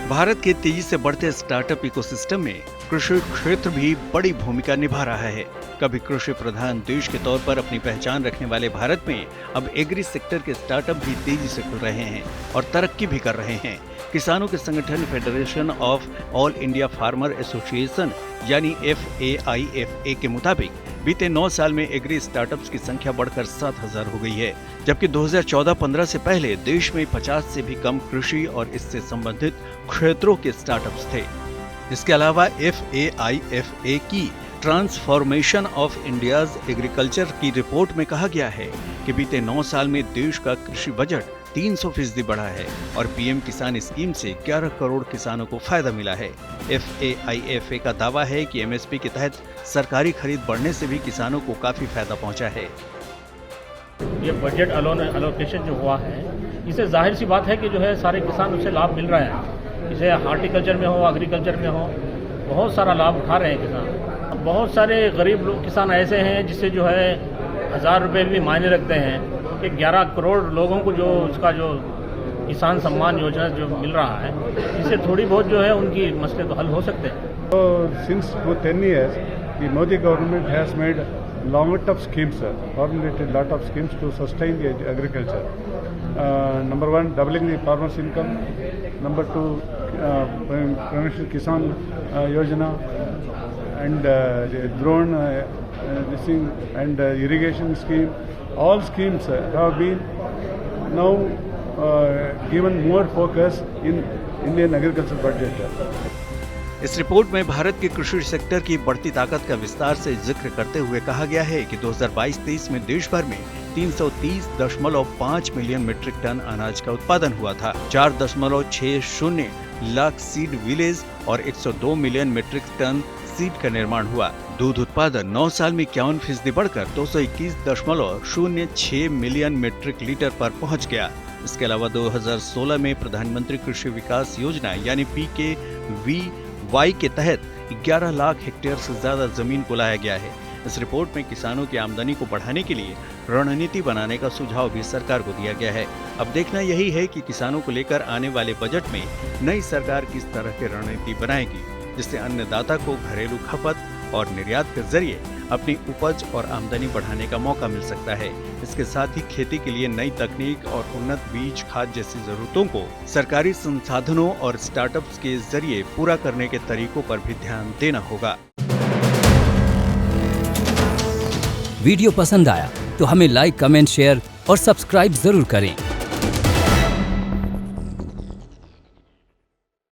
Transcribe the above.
भारत के तेजी से बढ़ते स्टार्टअप इकोसिस्टम में कृषि क्षेत्र भी बड़ी भूमिका निभा रहा है। कभी कृषि प्रधान देश के तौर पर अपनी पहचान रखने वाले भारत में अब एग्री सेक्टर के स्टार्टअप भी तेजी से खुल रहे हैं और तरक्की भी कर रहे हैं। किसानों के संगठन federation of all India farmer association यानी FAIFA के मुताबिक बीते 9 साल में एग्री स्टार्टअप्स की संख्या बढ़कर 7,000 हो गई है, जबकि 2014-15 से पहले देश में 50 से भी कम कृषि और इससे संबंधित क्षेत्रों के स्टार्टअप्स थे। इसके अलावा FAIFA की ट्रांसफॉर्मेशन ऑफ इंडियाज एग्रीकल्चर की रिपोर्ट में कहा गया है कि बीते 9 साल में देश का कृषि बजट 300% बढ़ा है और पीएम किसान स्कीम से 11 करोड़ किसानों को फायदा मिला है। FAIFA का दावा है कि MSP के तहत सरकारी खरीद बढ़ने से भी किसानों को काफी फायदा पहुंचा है। ये बजट अलोकेशन जो हुआ है, इससे जाहिर सी बात है कि जो है सारे किसान उससे लाभ मिल रहा है। इसे हार्टिकल्चर में हो, एग्रीकल्चर में हो, बहुत सारा लाभ उठा रहे हैं किसान। बहुत सारे गरीब लोग किसान ऐसे हैं जिससे जो है 1000 रुपये भी मायने रखते हैं कि 11 करोड़ लोगों को जो उसका जो किसान सम्मान योजना जो मिल रहा है, इससे थोड़ी बहुत जो है उनकी मसले तो हल हो सकते हैं। So since 10 years, the Modi government has made lot of schemes, formulated lot of schemes to sustain the agriculture. Number one, doubling the farmers' income. Number two, Pradhan Kisan Yojana and the drone this thing and irrigation scheme. All schemes have been now given more focus in Indian agriculture budget. इस report में भारत के कृषि sector की बढ़ती ताकत का विस्तार से जिक्र करते हुए कहा गया है कि 2022-23 में देश भर में 330.5 मिलियन मीट्रिक टन अनाज का उत्पादन हुआ था। 4.60 लाख सीड विलेज और 102 मिलियन मीट्रिक टन सीड का निर्माण हुआ। दूध उत्पादन 9 साल में 51% बढ़कर 221.06 मिलियन मीट्रिक लीटर पर पहुंच गया। इसके अलावा 2016 में प्रधानमंत्री कृषि विकास योजना यानी PKVY के तहत 11 लाख हेक्टेयर से ज्यादा जमीन को लाया गया है। इस रिपोर्ट में किसानों की आमदनी को बढ़ाने के लिए रणनीति बनाने का सुझाव भी सरकार को दिया गया है। अब देखना यही है कि किसानों को लेकर आने वाले बजट में नई सरकार किस तरह की रणनीति बनाएगी, जिससे अन्नदाता को घरेलू खपत और निर्यात के जरिए अपनी उपज और आमदनी बढ़ाने का मौका मिल सकता है। इसके साथ ही खेती के लिए नई तकनीक और उन्नत बीज खाद जैसी जरूरतों को सरकारी संसाधनों और स्टार्टअप्स के जरिए पूरा करने के तरीकों पर भी ध्यान देना होगा। वीडियो पसंद आया तो हमें लाइक, कमेंट, शेयर और सब्सक्राइब जरूर करें।